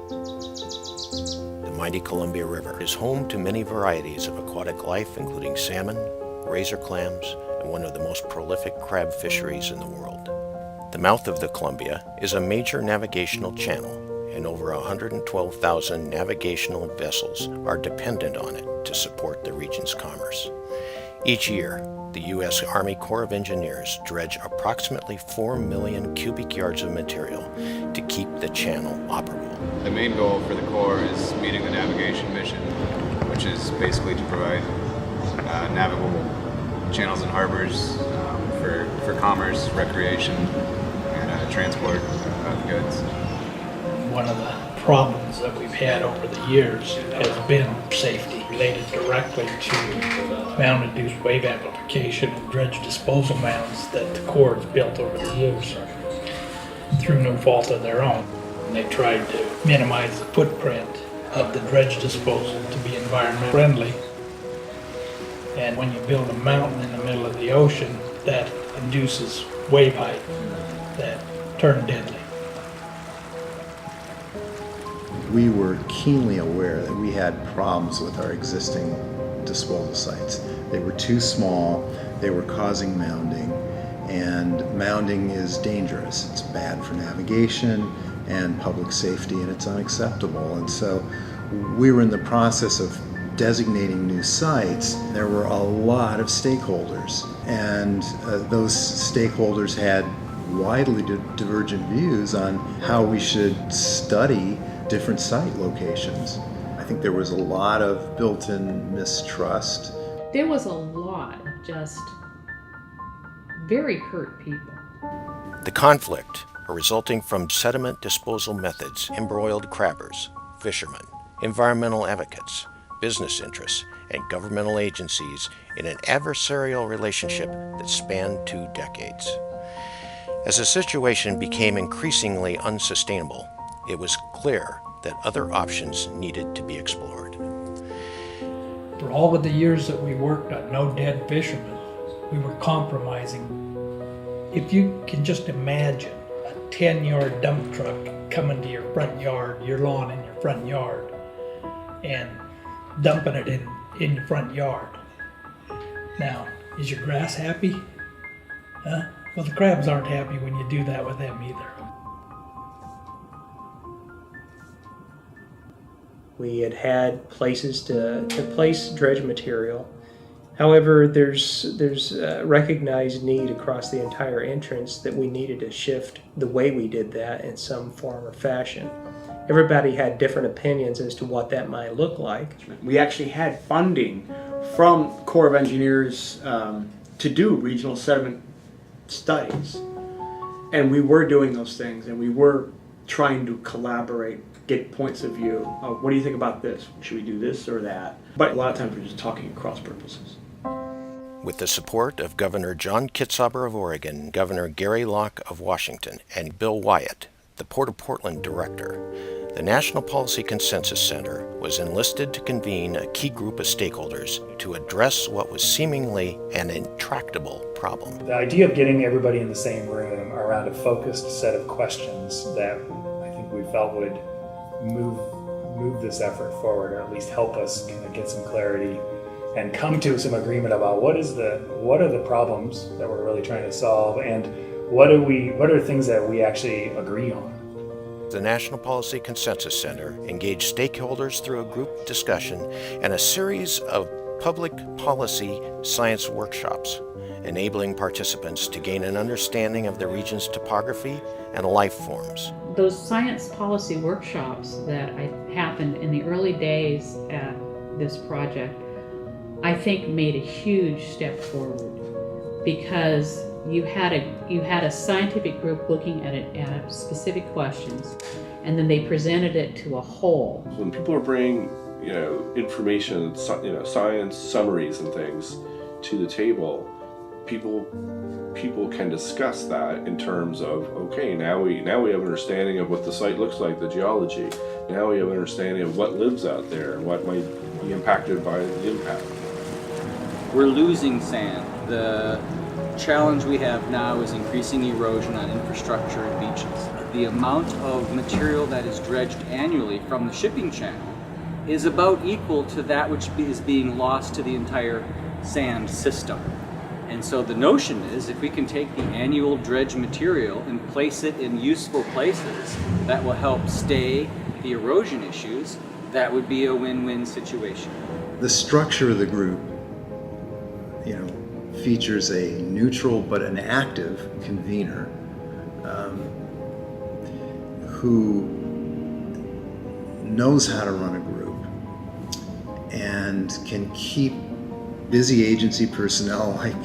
The mighty Columbia River is home to many varieties of aquatic life, including salmon, razor clams, and one of the most prolific crab fisheries in the world. The mouth of the Columbia is a major navigational channel, and over 112,000 navigational vessels are dependent on it to support the region's commerce. Each year, the U.S. Army Corps of Engineers dredge approximately 4 million cubic yards of material to keep the channel operable. The main goal for the Corps is meeting the navigation mission, which is basically to provide navigable channels and harbors for commerce, recreation, and transport of goods. One of the problems that we've had over the years has been safety related directly to mound-induced wave amplification and dredge disposal mounds that the Corps has built over the years through no fault of their own. And they tried to minimize the footprint of the dredge disposal to be environmentally friendly. And when you build a mountain in the middle of the ocean, that induces wave height that turn deadly. We were keenly aware that we had problems with our existing disposal sites. They were too small, they were causing mounding, and mounding is dangerous. It's bad for navigation and public safety, and it's unacceptable. And so we were in the process of designating new sites. There were a lot of stakeholders, and those stakeholders had widely divergent views on how we should study different site locations. I think there was a lot of built-in mistrust. There was a lot of just very hurt people. The conflict resulting from sediment disposal methods embroiled crabbers, fishermen, environmental advocates, business interests, and governmental agencies in an adversarial relationship that spanned 2 decades. As the situation became increasingly unsustainable, it was clear that other options needed to be explored. For all of the years that we worked on No Dead Fisherman, we were compromising. If you can just imagine a 10-yard dump truck coming to your front yard, your lawn in your front yard, and dumping it in your front yard. Now, is your grass happy? Huh? Well, the crabs aren't happy when you do that with them either. We had places to place dredge material. However, there's a recognized need across the entire entrance that we needed to shift the way we did that in some form or fashion. Everybody had different opinions as to what that might look like. We actually had funding from Corps of Engineers to do regional sediment studies. And we were doing those things, and we were trying to collaborate, get points of view. What do you think about this? Should we do this or that? But a lot of times we're just talking across purposes. With the support of Governor John Kitzhaber of Oregon, Governor Gary Locke of Washington, and Bill Wyatt, the Port of Portland director, the National Policy Consensus Center was enlisted to convene a key group of stakeholders to address what was seemingly an intractable problem. The idea of getting everybody in the same room around a focused set of questions that I think we felt would move this effort forward, or at least help us kind of get some clarity and come to some agreement about what are the problems that we're really trying to solve, and what are things that we actually agree on. The National Policy Consensus Center engaged stakeholders through a group discussion and a series of public policy science workshops, enabling participants to gain an understanding of the region's topography and life forms. Those science policy workshops that happened in the early days at this project, I think made a huge step forward, because you had a scientific group looking at specific questions, and then they presented it to a whole. When people are bringing, information, science summaries and things to the table, people can discuss that in terms of, okay, now we have an understanding of what the site looks like, the geology. Now we have an understanding of what lives out there and what might be impacted by the impact. We're losing sand. The challenge we have now is increasing erosion on infrastructure and beaches. the amount of material that is dredged annually from the shipping channel is about equal to that which is being lost to the entire sand system. And so the notion is, if we can take the annual dredge material and place it in useful places that will help stay the erosion issues, that would be a win-win situation. The structure of the group, features a neutral but an active convener who knows how to run a group and can keep busy agency personnel like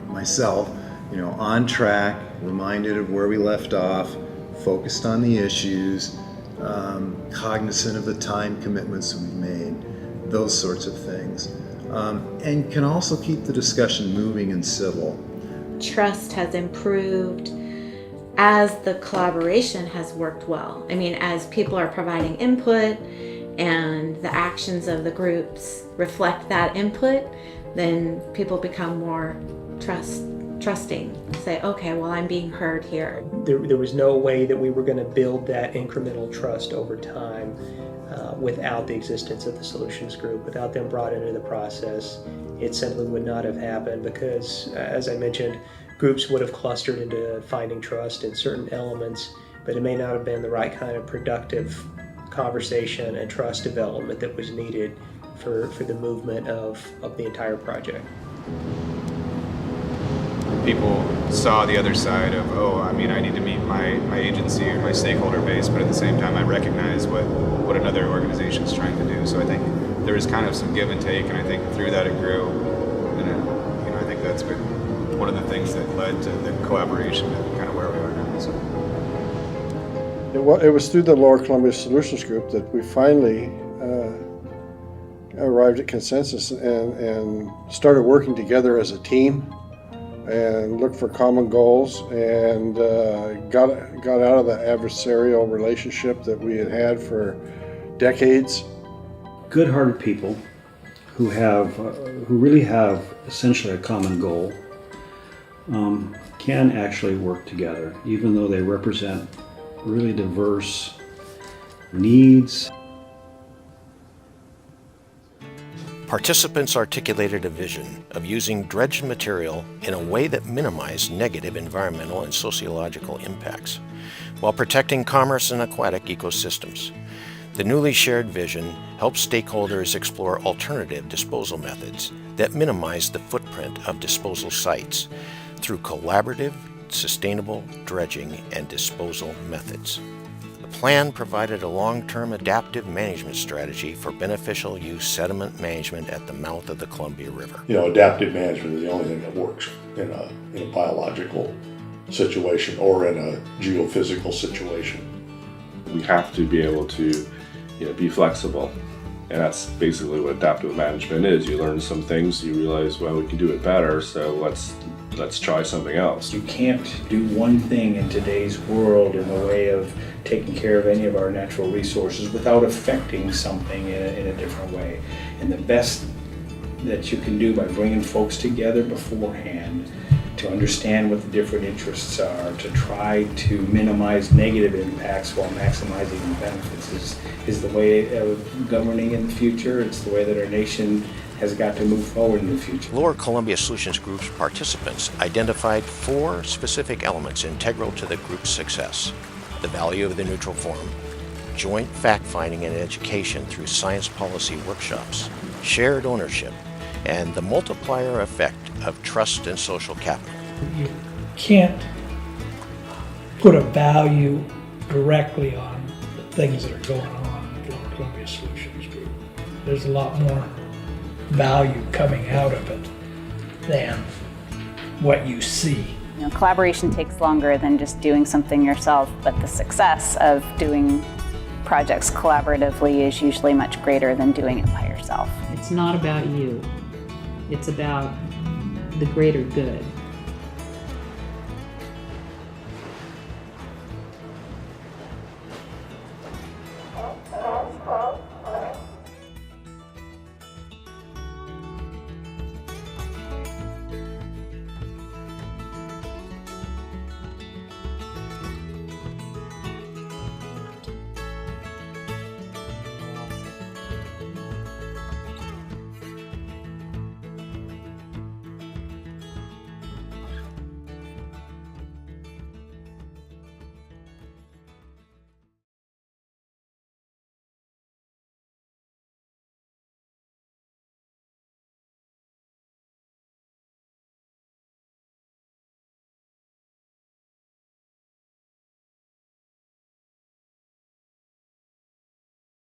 myself, on track, reminded of where we left off, focused on the issues, cognizant of the time commitments we've made, those sorts of things. And can also keep the discussion moving and civil. Trust has improved as the collaboration has worked well. I mean, as people are providing input and the actions of the groups reflect that input, then people become more trusting. Say, okay, well, I'm being heard here. There was no way that we were going to build that incremental trust over time without the existence of the solutions group, without them brought into the process. It simply would not have happened because, as I mentioned, groups would have clustered into finding trust in certain elements, but it may not have been the right kind of productive conversation and trust development that was needed for the movement of the entire project. People saw the other side of, I need to meet my agency or my stakeholder base, but at the same time I recognize what another organization is trying to do. So I think there was kind of some give and take, and I think through that it grew. And I think that's been one of the things that led to the collaboration and kind of where we are now. So. It was through the Lower Columbia Solutions Group that we finally arrived at consensus and started working together as a team and looked for common goals and got out of the adversarial relationship that we had for decades. Good-hearted people who really have essentially a common goal can actually work together, even though they represent really diverse needs. Participants articulated a vision of using dredged material in a way that minimized negative environmental and sociological impacts, while protecting commerce and aquatic ecosystems. The newly shared vision helps stakeholders explore alternative disposal methods that minimize the footprint of disposal sites through collaborative, sustainable dredging and disposal methods. The plan provided a long-term adaptive management strategy for beneficial use sediment management at the mouth of the Columbia River. Adaptive management is the only thing that works in a biological situation or in a geophysical situation. We have to be able to be flexible, and that's basically what adaptive management is. You learn some things, you realize, well, we can do it better, so let's try something else. You can't do one thing in today's world in the way of taking care of any of our natural resources without affecting something in a different way. And the best that you can do by bringing folks together beforehand to understand what the different interests are, to try to minimize negative impacts while maximizing the benefits is the way of governing in the future. It's the way that our nation has got to move forward in the future. Lower Columbia Solutions Group's participants identified 4 specific elements integral to the group's success: the value of the neutral forum, joint fact-finding and education through science policy workshops, shared ownership, and the multiplier effect of trust and social capital. You can't put a value directly on the things that are going on in the Lower Columbia Solutions Group. There's a lot more value coming out of it than what you see. Collaboration takes longer than just doing something yourself, but the success of doing projects collaboratively is usually much greater than doing it by yourself. It's not about you. It's about the greater good.